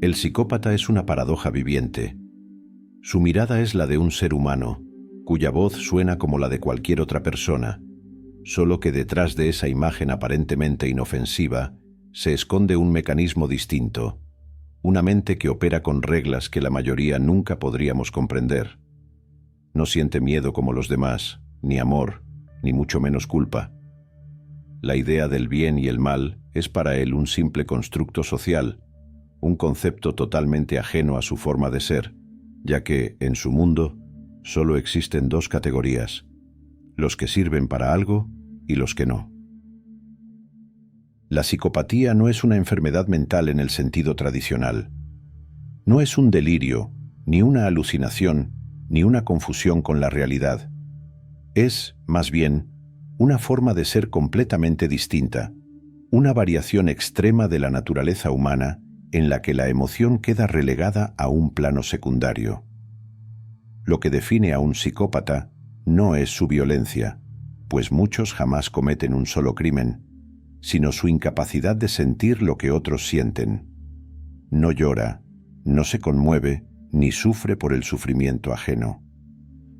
El psicópata es una paradoja viviente. Su mirada es la de un ser humano, cuya voz suena como la de cualquier otra persona, solo que detrás de esa imagen aparentemente inofensiva se esconde un mecanismo distinto, una mente que opera con reglas que la mayoría nunca podríamos comprender. No siente miedo como los demás, ni amor, ni mucho menos culpa. La idea del bien y el mal es para él un simple constructo social, un concepto totalmente ajeno a su forma de ser, ya que, en su mundo, solo existen dos categorías: los que sirven para algo y los que no. La psicopatía no es una enfermedad mental en el sentido tradicional. No es un delirio, ni una alucinación, ni una confusión con la realidad. Es, más bien, una forma de ser completamente distinta, una variación extrema de la naturaleza humana en la que la emoción queda relegada a un plano secundario. Lo que define a un psicópata no es su violencia, pues muchos jamás cometen un solo crimen, sino su incapacidad de sentir lo que otros sienten. No llora, no se conmueve, ni sufre por el sufrimiento ajeno.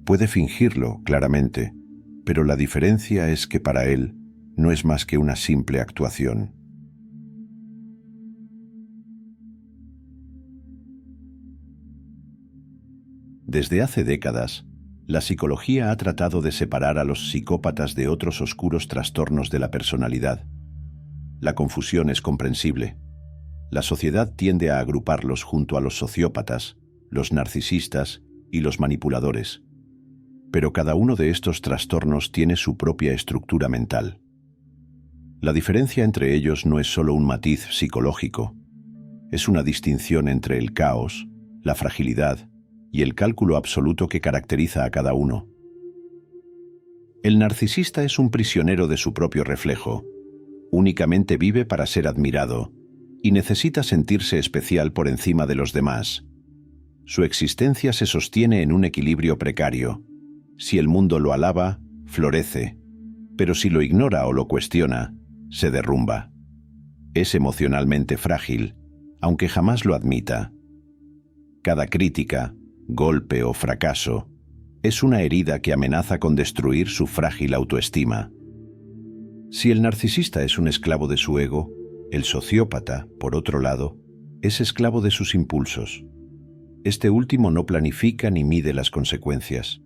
Puede fingirlo, claramente, pero la diferencia es que para él no es más que una simple actuación. Desde hace décadas, la psicología ha tratado de separar a los psicópatas de otros oscuros trastornos de la personalidad. La confusión es comprensible. La sociedad tiende a agruparlos junto a los sociópatas, los narcisistas y los manipuladores. Pero cada uno de estos trastornos tiene su propia estructura mental. La diferencia entre ellos no es solo un matiz psicológico, es una distinción entre el caos, la fragilidad y el cálculo absoluto que caracteriza a cada uno. El narcisista es un prisionero de su propio reflejo. Únicamente vive para ser admirado y necesita sentirse especial por encima de los demás. Su existencia se sostiene en un equilibrio precario. Si el mundo lo alaba, florece, pero si lo ignora o lo cuestiona, se derrumba. Es emocionalmente frágil, aunque jamás lo admita. Cada crítica, golpe o fracaso es una herida que amenaza con destruir su frágil autoestima. Si el narcisista es un esclavo de su ego, el sociópata, por otro lado, es esclavo de sus impulsos. Este último no planifica ni mide las consecuencias.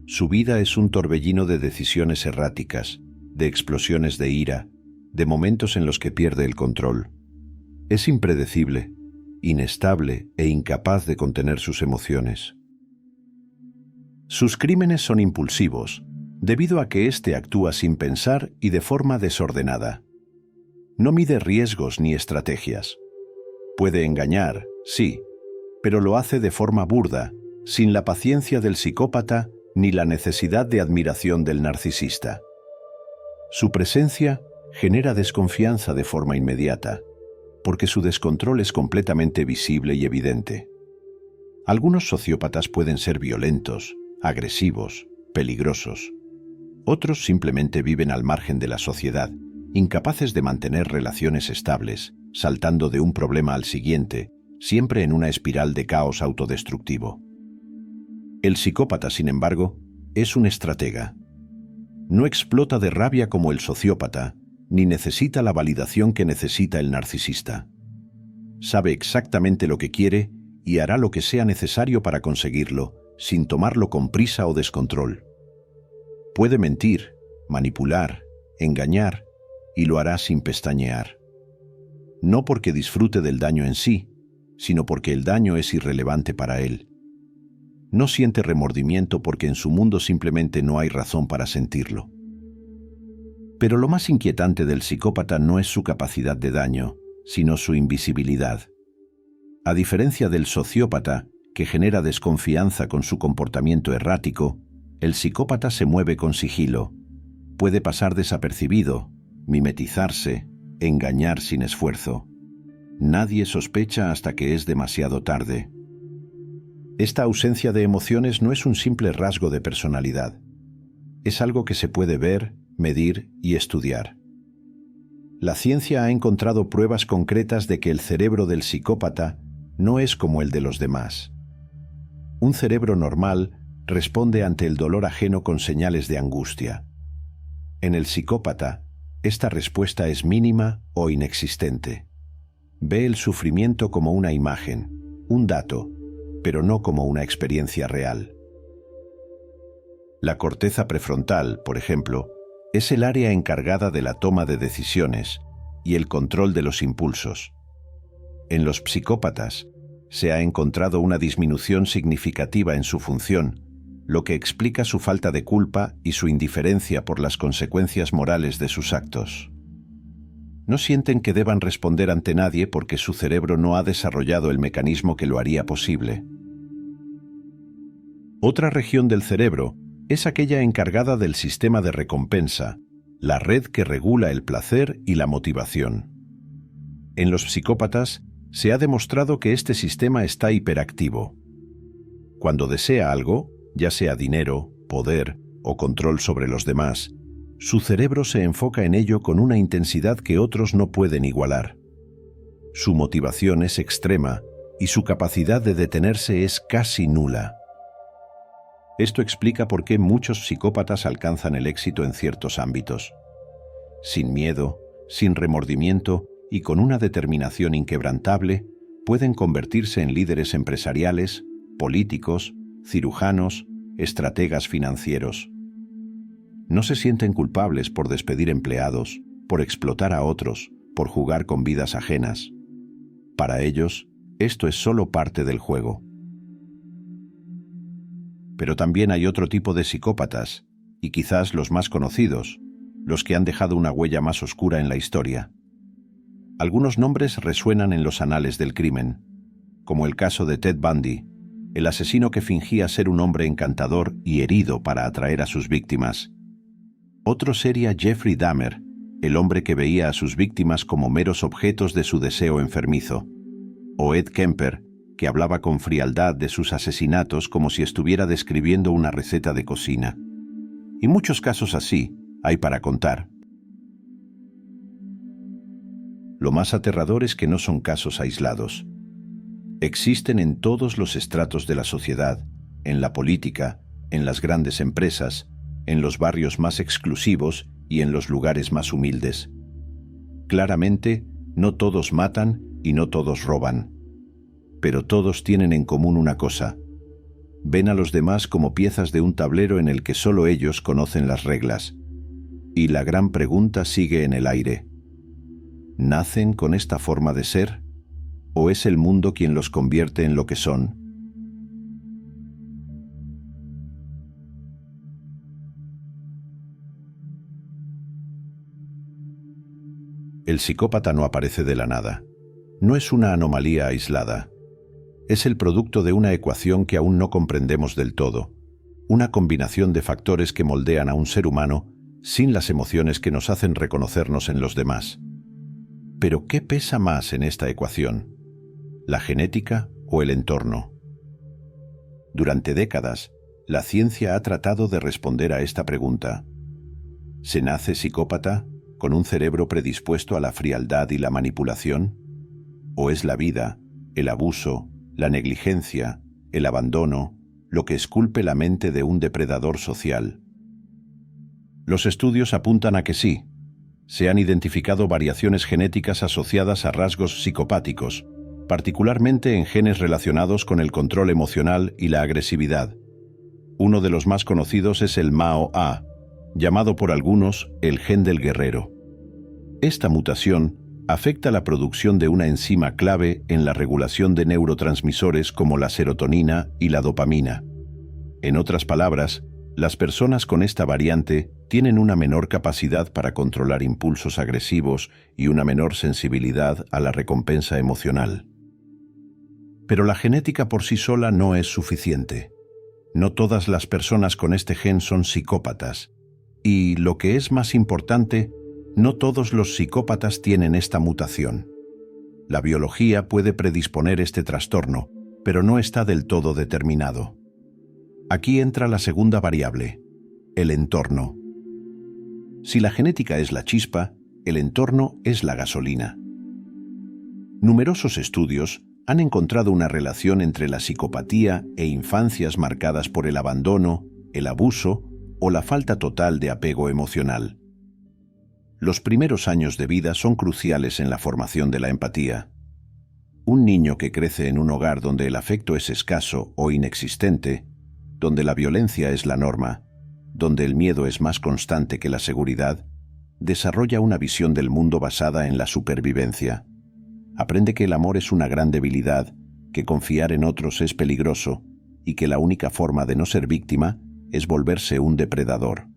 Su vida es un torbellino de decisiones erráticas, de explosiones de ira, de momentos en los que pierde el control. Es impredecible, inestable e incapaz de contener sus emociones. Sus crímenes son impulsivos, debido a que éste actúa sin pensar y de forma desordenada. No mide riesgos ni estrategias. Puede engañar, sí, pero lo hace de forma burda, sin la paciencia del psicópata ni la necesidad de admiración del narcisista. Su presencia genera desconfianza de forma inmediata, porque su descontrol es completamente visible y evidente. Algunos sociópatas pueden ser violentos, agresivos, peligrosos. Otros simplemente viven al margen de la sociedad, incapaces de mantener relaciones estables, saltando de un problema al siguiente, siempre en una espiral de caos autodestructivo. El psicópata, sin embargo, es un estratega. No explota de rabia como el sociópata, ni necesita la validación que necesita el narcisista. Sabe exactamente lo que quiere y hará lo que sea necesario para conseguirlo, sin tomarlo con prisa o descontrol. Puede mentir, manipular, engañar, y lo hará sin pestañear. No porque disfrute del daño en sí, sino porque el daño es irrelevante para él. No siente remordimiento porque en su mundo simplemente no hay razón para sentirlo. Pero lo más inquietante del psicópata no es su capacidad de daño, sino su invisibilidad. A diferencia del sociópata, que genera desconfianza con su comportamiento errático, el psicópata se mueve con sigilo. Puede pasar desapercibido, mimetizarse, engañar sin esfuerzo. Nadie sospecha hasta que es demasiado tarde. Esta ausencia de emociones no es un simple rasgo de personalidad. Es algo que se puede ver, medir y estudiar. La ciencia ha encontrado pruebas concretas de que el cerebro del psicópata no es como el de los demás. Un cerebro normal responde ante el dolor ajeno con señales de angustia. En el psicópata, esta respuesta es mínima o inexistente. Ve el sufrimiento como una imagen, un dato, pero no como una experiencia real. La corteza prefrontal, por ejemplo, es el área encargada de la toma de decisiones y el control de los impulsos. En los psicópatas, se ha encontrado una disminución significativa en su función, lo que explica su falta de culpa y su indiferencia por las consecuencias morales de sus actos. No sienten que deban responder ante nadie porque su cerebro no ha desarrollado el mecanismo que lo haría posible. Otra región del cerebro es aquella encargada del sistema de recompensa, la red que regula el placer y la motivación. En los psicópatas, se ha demostrado que este sistema está hiperactivo. Cuando desea algo, ya sea dinero, poder o control sobre los demás, su cerebro se enfoca en ello con una intensidad que otros no pueden igualar. Su motivación es extrema y su capacidad de detenerse es casi nula. Esto explica por qué muchos psicópatas alcanzan el éxito en ciertos ámbitos. Sin miedo, sin remordimiento y con una determinación inquebrantable, pueden convertirse en líderes empresariales, políticos, cirujanos, estrategas financieros. No se sienten culpables por despedir empleados, por explotar a otros, por jugar con vidas ajenas. Para ellos, esto es solo parte del juego. Pero también hay otro tipo de psicópatas, y quizás los más conocidos, los que han dejado una huella más oscura en la historia. Algunos nombres resuenan en los anales del crimen, como el caso de Ted Bundy, el asesino que fingía ser un hombre encantador y herido para atraer a sus víctimas. Otro sería Jeffrey Dahmer, el hombre que veía a sus víctimas como meros objetos de su deseo enfermizo. O Ed Kemper, que hablaba con frialdad de sus asesinatos como si estuviera describiendo una receta de cocina. Y muchos casos así hay para contar. Lo más aterrador es que no son casos aislados. Existen en todos los estratos de la sociedad, en la política, en las grandes empresas, en los barrios más exclusivos y en los lugares más humildes. Claramente, no todos matan y no todos roban. Pero todos tienen en común una cosa: ven a los demás como piezas de un tablero en el que solo ellos conocen las reglas. Y la gran pregunta sigue en el aire: ¿nacen con esta forma de ser? ¿O es el mundo quien los convierte en lo que son? El psicópata no aparece de la nada. No es una anomalía aislada. Es el producto de una ecuación que aún no comprendemos del todo, una combinación de factores que moldean a un ser humano sin las emociones que nos hacen reconocernos en los demás. Pero ¿qué pesa más en esta ecuación? ¿La genética o el entorno? Durante décadas, la ciencia ha tratado de responder a esta pregunta. ¿Se nace psicópata, con un cerebro predispuesto a la frialdad y la manipulación? ¿O es la vida, el abuso, la negligencia, el abandono, lo que esculpe la mente de un depredador social? Los estudios apuntan a que sí. Se han identificado variaciones genéticas asociadas a rasgos psicopáticos, particularmente en genes relacionados con el control emocional y la agresividad. Uno de los más conocidos es el MAO-A, llamado por algunos el gen del guerrero. Esta mutación afecta la producción de una enzima clave en la regulación de neurotransmisores como la serotonina y la dopamina. En otras palabras, las personas con esta variante tienen una menor capacidad para controlar impulsos agresivos y una menor sensibilidad a la recompensa emocional. Pero la genética por sí sola no es suficiente. No todas las personas con este gen son psicópatas. Y, lo que es más importante, no todos los psicópatas tienen esta mutación. La biología puede predisponer este trastorno, pero no está del todo determinado. Aquí entra la segunda variable, el entorno. Si la genética es la chispa, el entorno es la gasolina. Numerosos estudios han encontrado una relación entre la psicopatía e infancias marcadas por el abandono, el abuso o la falta total de apego emocional. Los primeros años de vida son cruciales en la formación de la empatía. Un niño que crece en un hogar donde el afecto es escaso o inexistente, donde la violencia es la norma, donde el miedo es más constante que la seguridad, desarrolla una visión del mundo basada en la supervivencia. Aprende que el amor es una gran debilidad, que confiar en otros es peligroso y que la única forma de no ser víctima es volverse un depredador.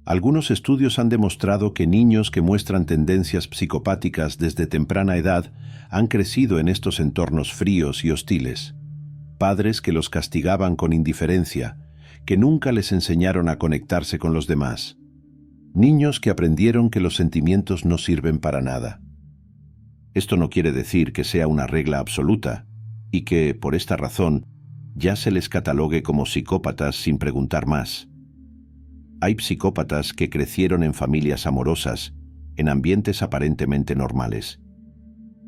Algunos estudios han demostrado que niños que muestran tendencias psicopáticas desde temprana edad han crecido en estos entornos fríos y hostiles. Padres que los castigaban con indiferencia, que nunca les enseñaron a conectarse con los demás. Niños que aprendieron que los sentimientos no sirven para nada. Esto no quiere decir que sea una regla absoluta y que, por esta razón, ya se les catalogue como psicópatas sin preguntar más. Hay psicópatas que crecieron en familias amorosas, en ambientes aparentemente normales.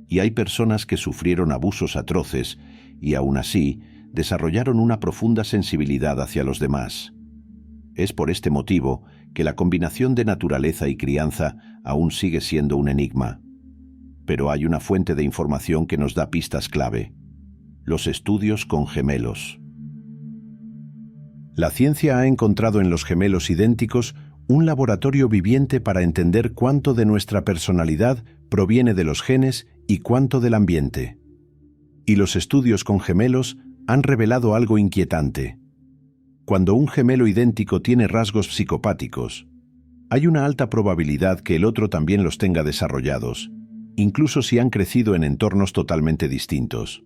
Y hay personas que sufrieron abusos atroces y aún así desarrollaron una profunda sensibilidad hacia los demás. Es por este motivo que la combinación de naturaleza y crianza aún sigue siendo un enigma. Pero hay una fuente de información que nos da pistas clave: los estudios con gemelos. La ciencia ha encontrado en los gemelos idénticos un laboratorio viviente para entender cuánto de nuestra personalidad proviene de los genes y cuánto del ambiente. Y los estudios con gemelos han revelado algo inquietante. Cuando un gemelo idéntico tiene rasgos psicopáticos, hay una alta probabilidad que el otro también los tenga desarrollados, incluso si han crecido en entornos totalmente distintos.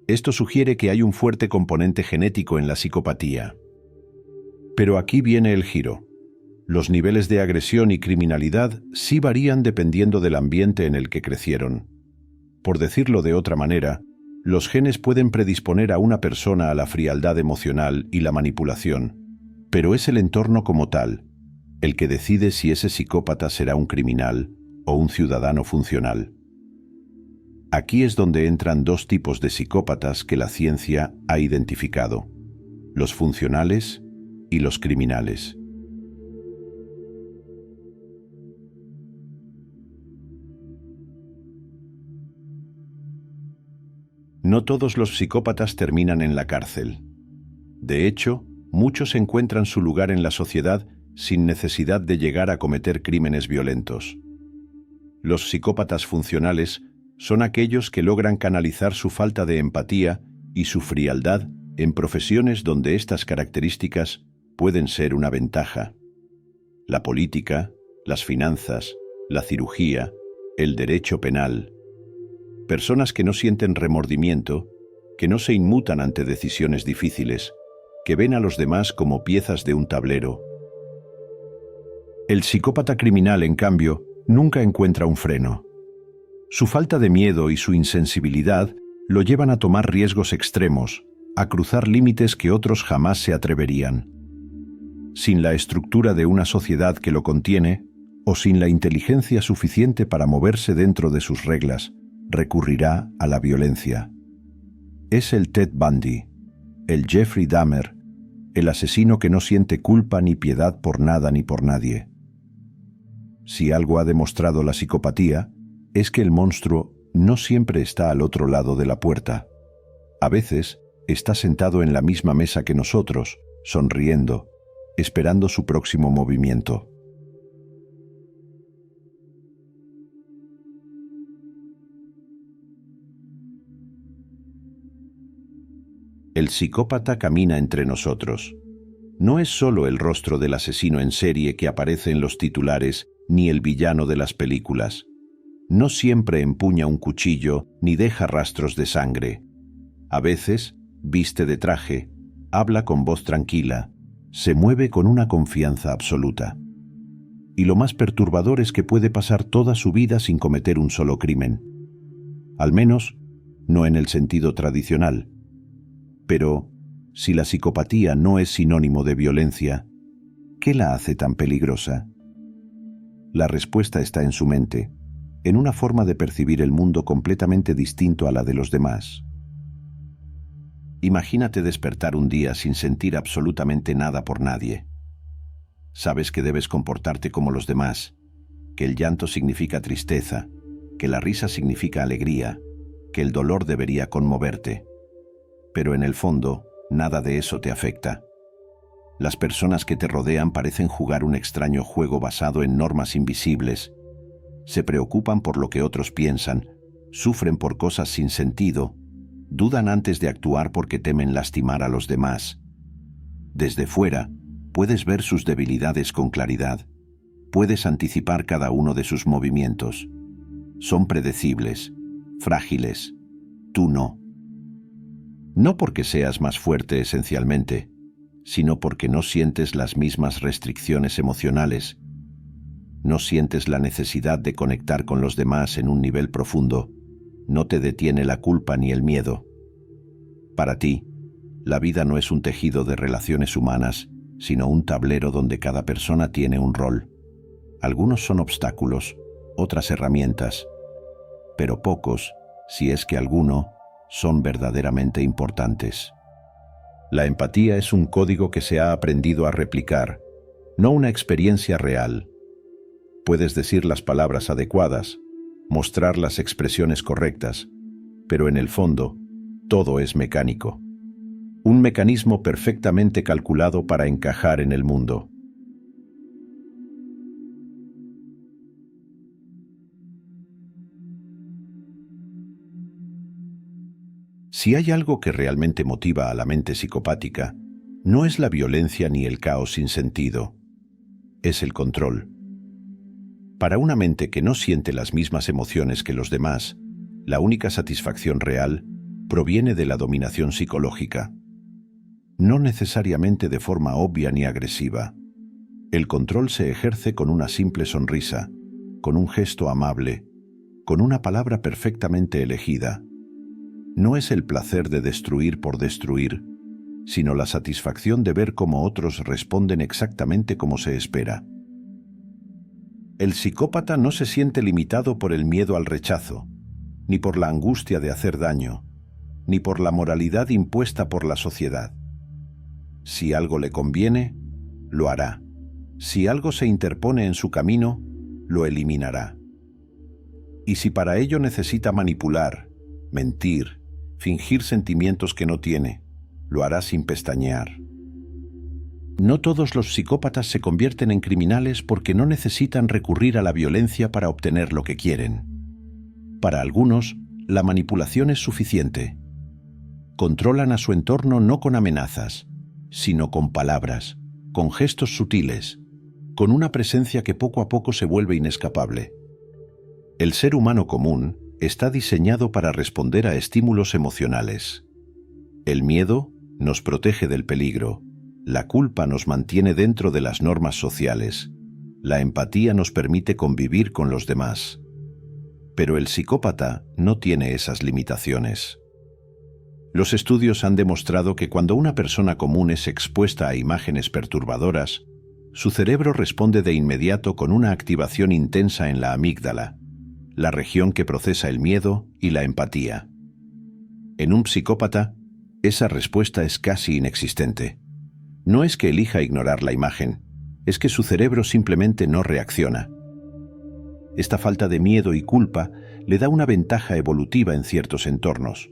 Esto sugiere que hay un fuerte componente genético en la psicopatía. Pero aquí viene el giro. Los niveles de agresión y criminalidad sí varían dependiendo del ambiente en el que crecieron. Por decirlo de otra manera, los genes pueden predisponer a una persona a la frialdad emocional y la manipulación, pero es el entorno como tal el que decide si ese psicópata será un criminal o un ciudadano funcional. Aquí es donde entran dos tipos de psicópatas que la ciencia ha identificado: los funcionales y los criminales. No todos los psicópatas terminan en la cárcel. De hecho, muchos encuentran su lugar en la sociedad sin necesidad de llegar a cometer crímenes violentos. Los psicópatas funcionales son aquellos que logran canalizar su falta de empatía y su frialdad en profesiones donde estas características pueden ser una ventaja: la política, las finanzas, la cirugía, el derecho penal. Personas que no sienten remordimiento, que no se inmutan ante decisiones difíciles, que ven a los demás como piezas de un tablero. El psicópata criminal, en cambio, nunca encuentra un freno. Su falta de miedo y su insensibilidad lo llevan a tomar riesgos extremos, a cruzar límites que otros jamás se atreverían. Sin la estructura de una sociedad que lo contiene, o sin la inteligencia suficiente para moverse dentro de sus reglas, recurrirá a la violencia. Es el Ted Bundy, el Jeffrey Dahmer, el asesino que no siente culpa ni piedad por nada ni por nadie. Si algo ha demostrado la psicopatía, es que el monstruo no siempre está al otro lado de la puerta. A veces está sentado en la misma mesa que nosotros, sonriendo, esperando su próximo movimiento. El psicópata camina entre nosotros. No es solo el rostro del asesino en serie que aparece en los titulares ni el villano de las películas. No siempre empuña un cuchillo ni deja rastros de sangre. A veces viste de traje, habla con voz tranquila, se mueve con una confianza absoluta. Y lo más perturbador es que puede pasar toda su vida sin cometer un solo crimen. Al menos, no en el sentido tradicional. Pero, si la psicopatía no es sinónimo de violencia, ¿qué la hace tan peligrosa? La respuesta está en su mente, en una forma de percibir el mundo completamente distinto a la de los demás. Imagínate despertar un día sin sentir absolutamente nada por nadie. Sabes que debes comportarte como los demás, que el llanto significa tristeza, que la risa significa alegría, que el dolor debería conmoverte. Pero en el fondo, nada de eso te afecta. Las personas que te rodean parecen jugar un extraño juego basado en normas invisibles. Se preocupan por lo que otros piensan, sufren por cosas sin sentido, dudan antes de actuar porque temen lastimar a los demás. Desde fuera, puedes ver sus debilidades con claridad. Puedes anticipar cada uno de sus movimientos. Son predecibles, frágiles. Tú no. No porque seas más fuerte esencialmente, sino porque no sientes las mismas restricciones emocionales. No sientes la necesidad de conectar con los demás en un nivel profundo. No te detiene la culpa ni el miedo. Para ti, la vida no es un tejido de relaciones humanas, sino un tablero donde cada persona tiene un rol. Algunos son obstáculos, otras herramientas, pero pocos, si es que alguno, son verdaderamente importantes. La empatía es un código que se ha aprendido a replicar, no una experiencia real. Puedes decir las palabras adecuadas, mostrar las expresiones correctas, pero en el fondo, todo es mecánico. Un mecanismo perfectamente calculado para encajar en el mundo. Si hay algo que realmente motiva a la mente psicopática, no es la violencia ni el caos sin sentido, es el control. Para una mente que no siente las mismas emociones que los demás, la única satisfacción real proviene de la dominación psicológica. No necesariamente de forma obvia ni agresiva. El control se ejerce con una simple sonrisa, con un gesto amable, con una palabra perfectamente elegida. No es el placer de destruir por destruir, sino la satisfacción de ver cómo otros responden exactamente como se espera. El psicópata no se siente limitado por el miedo al rechazo, ni por la angustia de hacer daño, ni por la moralidad impuesta por la sociedad. Si algo le conviene, lo hará. Si algo se interpone en su camino, lo eliminará. Y si para ello necesita manipular, mentir, fingir sentimientos que no tiene, lo hará sin pestañear. No todos los psicópatas se convierten en criminales porque no necesitan recurrir a la violencia para obtener lo que quieren. Para algunos, la manipulación es suficiente. Controlan a su entorno no con amenazas, sino con palabras, con gestos sutiles, con una presencia que poco a poco se vuelve inescapable. El ser humano común está diseñado para responder a estímulos emocionales. El miedo nos protege del peligro, la culpa nos mantiene dentro de las normas sociales, la empatía nos permite convivir con los demás. Pero el psicópata no tiene esas limitaciones. Los estudios han demostrado que cuando una persona común es expuesta a imágenes perturbadoras, su cerebro responde de inmediato con una activación intensa en la amígdala, la región que procesa el miedo y la empatía. En un psicópata, esa respuesta es casi inexistente. No es que elija ignorar la imagen, es que su cerebro simplemente no reacciona. Esta falta de miedo y culpa le da una ventaja evolutiva en ciertos entornos.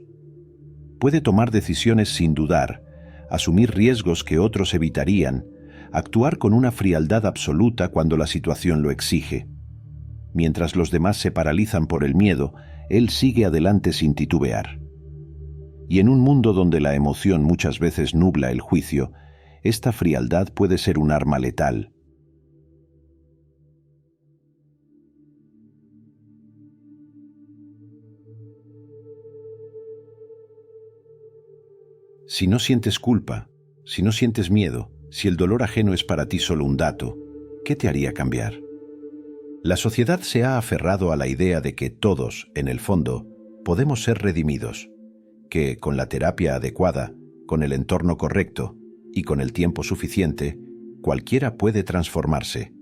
Puede tomar decisiones sin dudar, asumir riesgos que otros evitarían, actuar con una frialdad absoluta cuando la situación lo exige. Mientras los demás se paralizan por el miedo, él sigue adelante sin titubear. Y en un mundo donde la emoción muchas veces nubla el juicio, esta frialdad puede ser un arma letal. Si no sientes culpa, si no sientes miedo, si el dolor ajeno es para ti solo un dato, ¿qué te haría cambiar? La sociedad se ha aferrado a la idea de que todos, en el fondo, podemos ser redimidos, que con la terapia adecuada, con el entorno correcto y con el tiempo suficiente, cualquiera puede transformarse.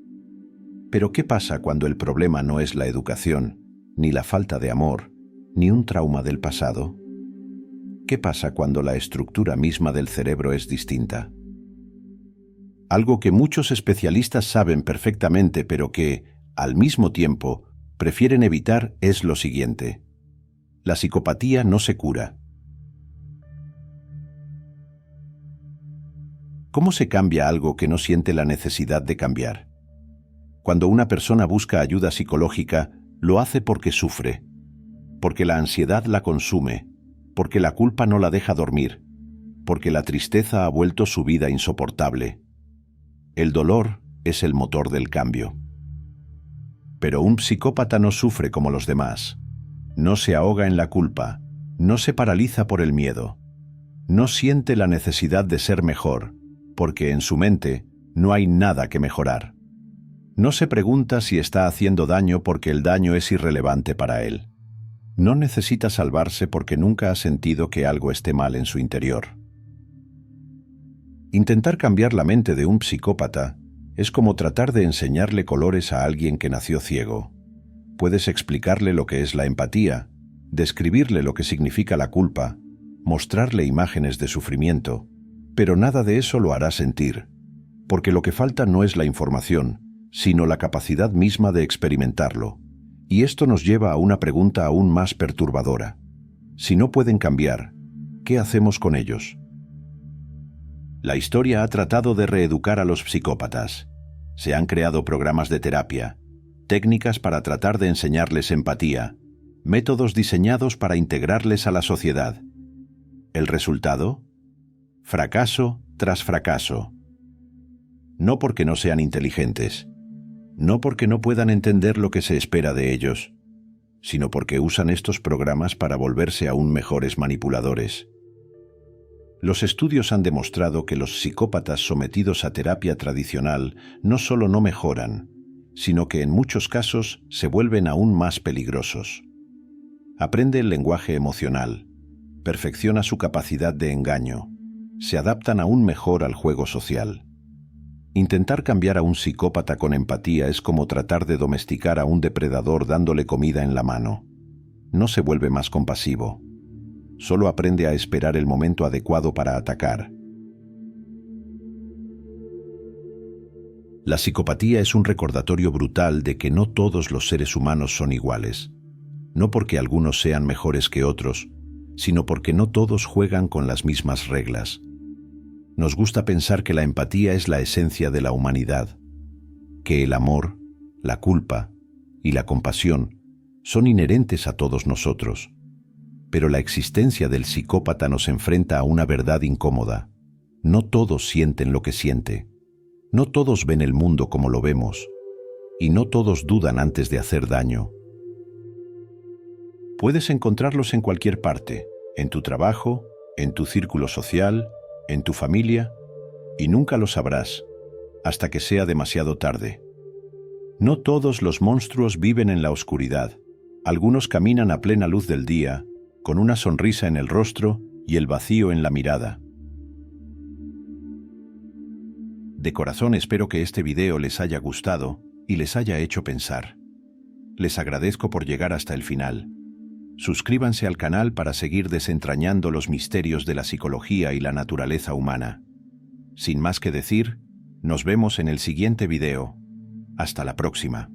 Pero ¿qué pasa cuando el problema no es la educación, ni la falta de amor, ni un trauma del pasado. ¿Qué pasa cuando la estructura misma del cerebro es distinta? Algo que muchos especialistas saben perfectamente, pero que, al mismo tiempo, prefieren evitar es lo siguiente. La psicopatía no se cura. ¿Cómo se cambia algo que no siente la necesidad de cambiar? Cuando una persona busca ayuda psicológica, lo hace porque sufre, porque la ansiedad la consume, porque la culpa no la deja dormir, porque la tristeza ha vuelto su vida insoportable. El dolor es el motor del cambio. Pero un psicópata no sufre como los demás. No se ahoga en la culpa, no se paraliza por el miedo. No siente la necesidad de ser mejor, porque en su mente no hay nada que mejorar. No se pregunta si está haciendo daño porque el daño es irrelevante para él. No necesita salvarse porque nunca ha sentido que algo esté mal en su interior. Intentar cambiar la mente de un psicópata es como tratar de enseñarle colores a alguien que nació ciego. Puedes explicarle lo que es la empatía, describirle lo que significa la culpa, mostrarle imágenes de sufrimiento, pero nada de eso lo hará sentir, porque lo que falta no es la información, sino la capacidad misma de experimentarlo. Y esto nos lleva a una pregunta aún más perturbadora. Si no pueden cambiar, ¿qué hacemos con ellos? La historia ha tratado de reeducar a los psicópatas. Se han creado programas de terapia, técnicas para tratar de enseñarles empatía, métodos diseñados para integrarles a la sociedad. ¿El resultado? Fracaso tras fracaso. No porque no sean inteligentes, no porque no puedan entender lo que se espera de ellos, sino porque usan estos programas para volverse aún mejores manipuladores. Los estudios han demostrado que los psicópatas sometidos a terapia tradicional no solo no mejoran, sino que en muchos casos se vuelven aún más peligrosos. Aprende el lenguaje emocional, perfecciona su capacidad de engaño, se adaptan aún mejor al juego social. Intentar cambiar a un psicópata con empatía es como tratar de domesticar a un depredador dándole comida en la mano. No se vuelve más compasivo. Solo aprende a esperar el momento adecuado para atacar. La psicopatía es un recordatorio brutal de que no todos los seres humanos son iguales. No porque algunos sean mejores que otros, sino porque no todos juegan con las mismas reglas. Nos gusta pensar que la empatía es la esencia de la humanidad, que el amor, la culpa y la compasión son inherentes a todos nosotros. Pero la existencia del psicópata nos enfrenta a una verdad incómoda. No todos sienten lo que siente. No todos ven el mundo como lo vemos. Y no todos dudan antes de hacer daño. Puedes encontrarlos en cualquier parte, en tu trabajo, en tu círculo social, en tu familia, y nunca lo sabrás, hasta que sea demasiado tarde. No todos los monstruos viven en la oscuridad. Algunos caminan a plena luz del día, con una sonrisa en el rostro y el vacío en la mirada. De corazón espero que este video les haya gustado y les haya hecho pensar. Les agradezco por llegar hasta el final. Suscríbanse al canal para seguir desentrañando los misterios de la psicología y la naturaleza humana. Sin más que decir, nos vemos en el siguiente video. Hasta la próxima.